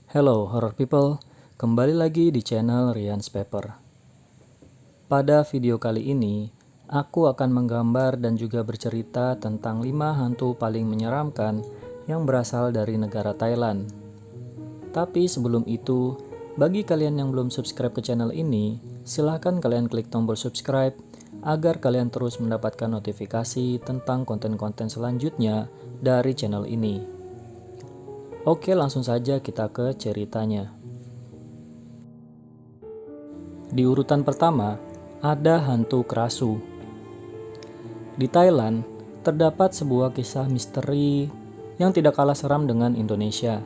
Hello horror people, kembali lagi di channel Rian's Paper. Pada video kali ini, aku akan menggambar dan juga bercerita tentang 5 hantu paling menyeramkan yang berasal dari negara Thailand. Tapi sebelum itu, bagi kalian yang belum subscribe ke channel ini, silahkan kalian klik tombol subscribe agar kalian terus mendapatkan notifikasi tentang konten-konten selanjutnya dari channel ini. Oke, langsung saja kita ke ceritanya. Di urutan pertama, ada hantu kerasu. Di Thailand, terdapat sebuah kisah misteri yang tidak kalah seram dengan Indonesia.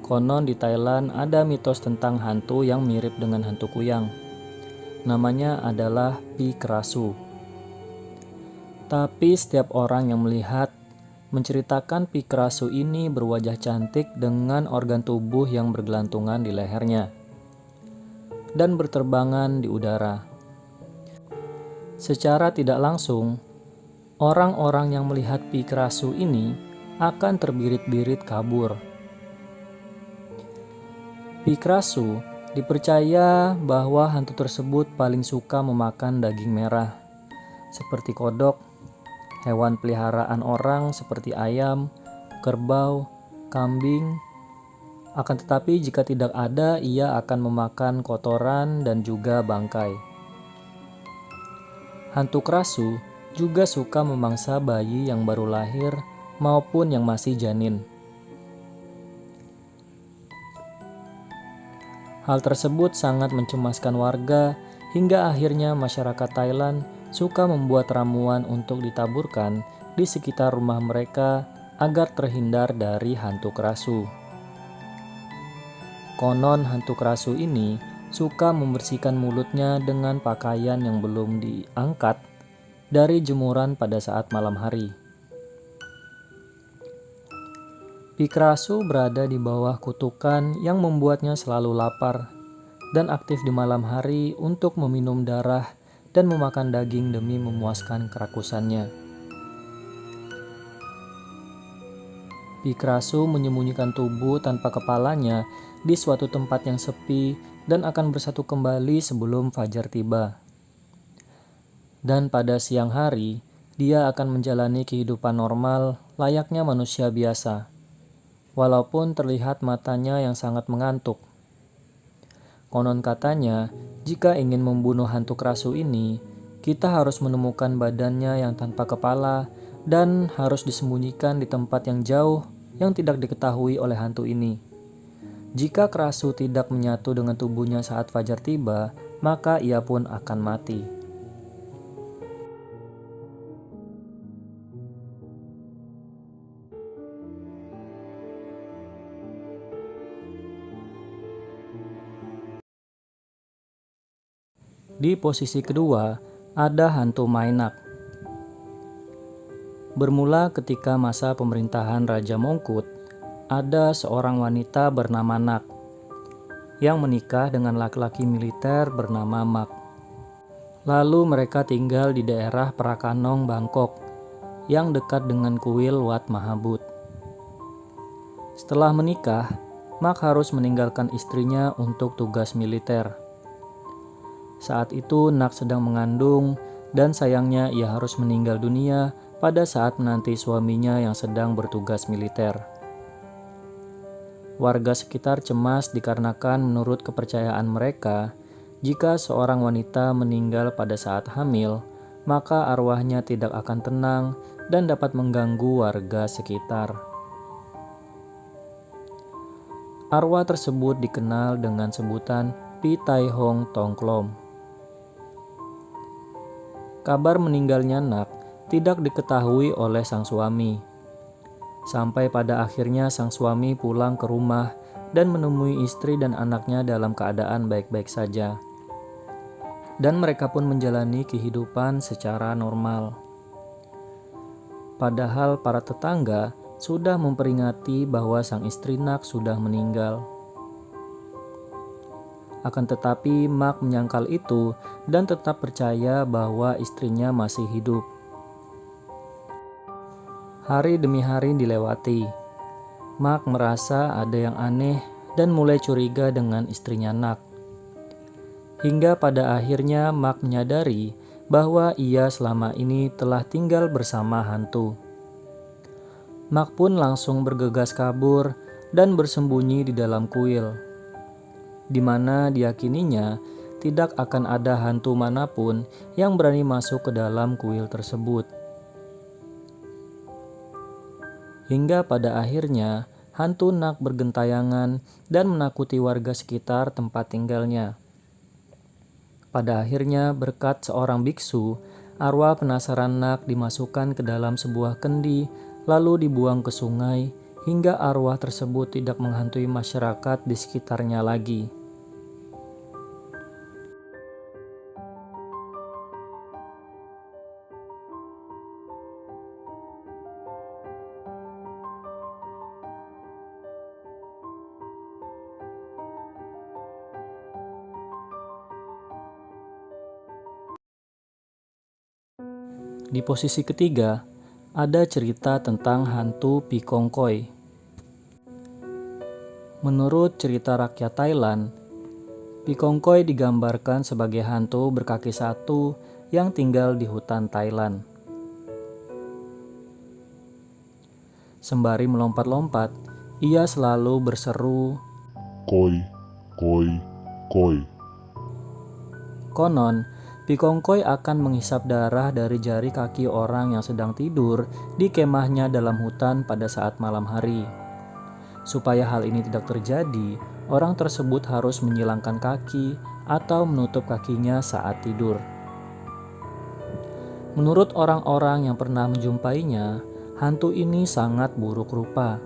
Konon di Thailand ada mitos tentang hantu yang mirip dengan hantu kuyang. Namanya adalah Pi Kerasu. Tapi setiap orang yang melihat menceritakan Pi Kerasu ini berwajah cantik dengan organ tubuh yang bergelantungan di lehernya dan berterbangan di udara. Secara tidak langsung, orang-orang yang melihat Pi Kerasu ini akan terbirit-birit kabur. Pi Kerasu dipercaya bahwa hantu tersebut paling suka memakan daging merah, seperti kodok, hewan peliharaan orang seperti ayam, kerbau, kambing. Akan tetapi jika tidak ada, ia akan memakan kotoran dan juga bangkai. Hantu kerasu juga suka memangsa bayi yang baru lahir maupun yang masih janin. Hal tersebut sangat mencemaskan warga hingga akhirnya masyarakat Thailand suka membuat ramuan untuk ditaburkan di sekitar rumah mereka agar terhindar dari hantu kerasu. Konon hantu kerasu ini suka membersihkan mulutnya dengan pakaian yang belum diangkat dari jemuran pada saat malam hari. Pi Kerasu berada di bawah kutukan yang membuatnya selalu lapar dan aktif di malam hari untuk meminum darah dan memakan daging demi memuaskan kerakusannya. Pi Kerasu menyembunyikan tubuh tanpa kepalanya di suatu tempat yang sepi dan akan bersatu kembali sebelum fajar tiba. Dan pada siang hari, dia akan menjalani kehidupan normal layaknya manusia biasa, walaupun terlihat matanya yang sangat mengantuk. Konon katanya, jika ingin membunuh hantu kerasu ini, kita harus menemukan badannya yang tanpa kepala dan harus disembunyikan di tempat yang jauh yang tidak diketahui oleh hantu ini. Jika kerasu tidak menyatu dengan tubuhnya saat fajar tiba, maka ia pun akan mati. Di posisi kedua, ada hantu Mainak. Bermula ketika masa pemerintahan Raja Mongkut, ada seorang wanita bernama Nak yang menikah dengan laki-laki militer bernama Mak. Lalu mereka tinggal di daerah Prakanong, Bangkok, yang dekat dengan kuil Wat Mahabut. Setelah menikah, Mak harus meninggalkan istrinya untuk tugas militer. Saat itu Nak sedang mengandung dan sayangnya ia harus meninggal dunia pada saat menanti suaminya yang sedang bertugas militer. Warga sekitar cemas dikarenakan menurut kepercayaan mereka, jika seorang wanita meninggal pada saat hamil, maka arwahnya tidak akan tenang dan dapat mengganggu warga sekitar. Arwah tersebut dikenal dengan sebutan Pi Tai Hong Tongklom. Kabar meninggalnya Nak tidak diketahui oleh sang suami. Sampai pada akhirnya sang suami pulang ke rumah dan menemui istri dan anaknya dalam keadaan baik-baik saja. Dan mereka pun menjalani kehidupan secara normal. Padahal para tetangga sudah memperingati bahwa sang istri Nak sudah meninggal. Akan tetapi Mak menyangkal itu dan tetap percaya bahwa istrinya masih hidup. Hari demi hari dilewati. Mak merasa ada yang aneh dan mulai curiga dengan istrinya Nak. Hingga pada akhirnya Mak menyadari bahwa ia selama ini telah tinggal bersama hantu. Mak pun langsung bergegas kabur dan bersembunyi di dalam kuil, di mana diyakininya tidak akan ada hantu manapun yang berani masuk ke dalam kuil tersebut. Hingga pada akhirnya hantu Nak bergentayangan dan menakuti warga sekitar tempat tinggalnya. Pada akhirnya berkat seorang biksu, arwah penasaran Nak dimasukkan ke dalam sebuah kendi lalu dibuang ke sungai hingga arwah tersebut tidak menghantui masyarakat di sekitarnya lagi. Di posisi ketiga, ada cerita tentang hantu Pikongkoi. Menurut cerita rakyat Thailand, Pikongkoi digambarkan sebagai hantu berkaki satu yang tinggal di hutan Thailand. Sembari melompat-lompat, ia selalu berseru, Koi, koi, koi. konon Pikongkoi akan menghisap darah dari jari kaki orang yang sedang tidur di kemahnya dalam hutan pada saat malam hari. Supaya hal ini tidak terjadi, orang tersebut harus menyilangkan kaki atau menutup kakinya saat tidur. Menurut orang-orang yang pernah menjumpainya, hantu ini sangat buruk rupa.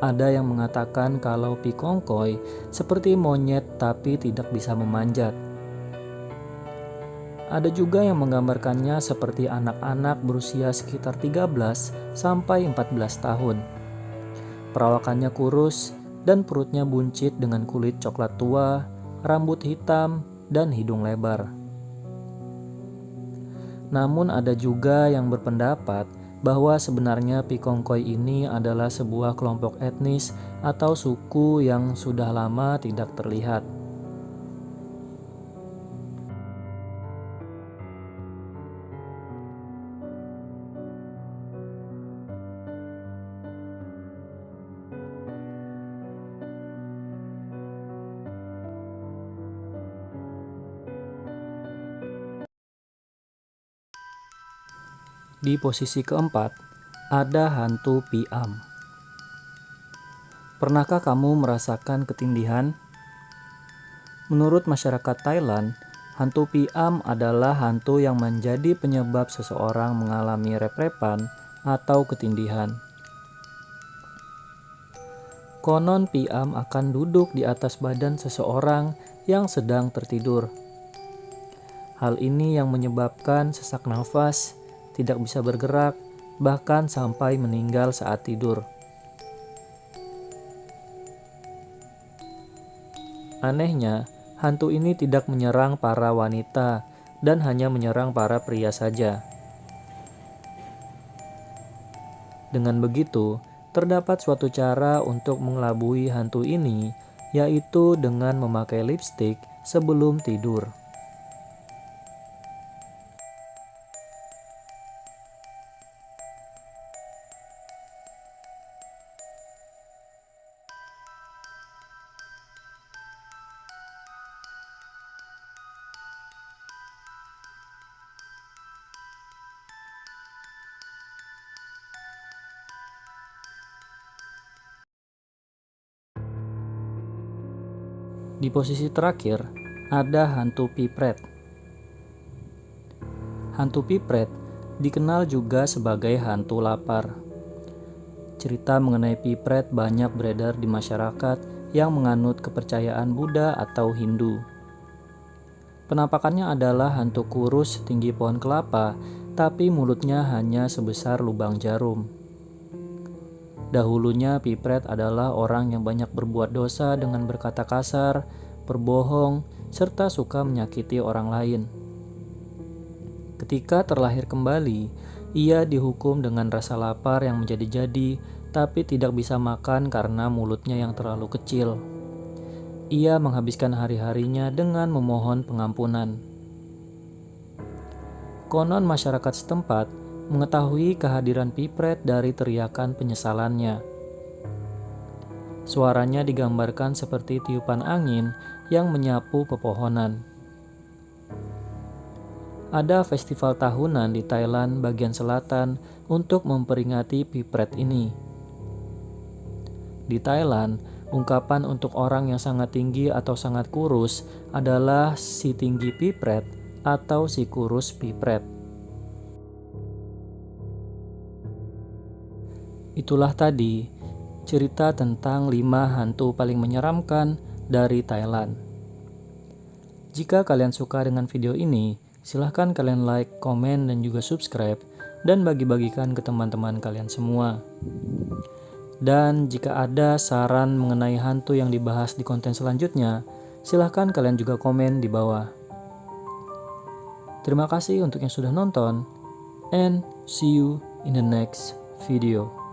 Ada yang mengatakan kalau Pikongkoi seperti monyet tapi tidak bisa memanjat. Ada juga yang menggambarkannya seperti anak-anak berusia sekitar 13 sampai 14 tahun. Perawakannya kurus dan perutnya buncit dengan kulit coklat tua, rambut hitam, dan hidung lebar. Namun ada juga yang berpendapat bahwa sebenarnya Pikongkoi ini adalah sebuah kelompok etnis atau suku yang sudah lama tidak terlihat. Di posisi keempat, ada hantu Piam. Pernahkah kamu merasakan ketindihan? Menurut masyarakat Thailand, hantu Piam adalah hantu yang menjadi penyebab seseorang mengalami rep-repan atau ketindihan. Konon Piam akan duduk di atas badan seseorang yang sedang tertidur. Hal ini yang menyebabkan sesak nafas, tidak bisa bergerak, bahkan sampai meninggal saat tidur. Anehnya, hantu ini tidak menyerang para wanita dan hanya menyerang para pria saja. Dengan begitu, terdapat suatu cara untuk mengelabui hantu ini, yaitu dengan memakai lipstik sebelum tidur. Di posisi terakhir, ada hantu pipret. Hantu pipret dikenal juga sebagai hantu lapar. Cerita mengenai pipret banyak beredar di masyarakat yang menganut kepercayaan Buddha atau Hindu. Penampakannya adalah hantu kurus setinggi pohon kelapa, tapi mulutnya hanya sebesar lubang jarum. Dahulunya pipret adalah orang yang banyak berbuat dosa dengan berkata kasar, berbohong, serta suka menyakiti orang lain. Ketika terlahir kembali, ia dihukum dengan rasa lapar yang menjadi-jadi tapi tidak bisa makan karena mulutnya yang terlalu kecil. Ia menghabiskan hari-harinya dengan memohon pengampunan. Konon masyarakat setempat mengetahui kehadiran Pipret dari teriakan penyesalannya. Suaranya digambarkan seperti tiupan angin yang menyapu pepohonan. Ada festival tahunan di Thailand bagian selatan untuk memperingati Pipret ini. Di Thailand, ungkapan untuk orang yang sangat tinggi atau sangat kurus adalah si tinggi Pipret atau si kurus Pipret. Itulah tadi cerita tentang 5 hantu paling menyeramkan dari Thailand. Jika kalian suka dengan video ini, silahkan kalian like, komen, dan juga subscribe, dan bagi-bagikan ke teman-teman kalian semua. Dan jika ada saran mengenai hantu yang dibahas di konten selanjutnya, silahkan kalian juga komen di bawah. Terima kasih untuk yang sudah nonton, and see you in the next video.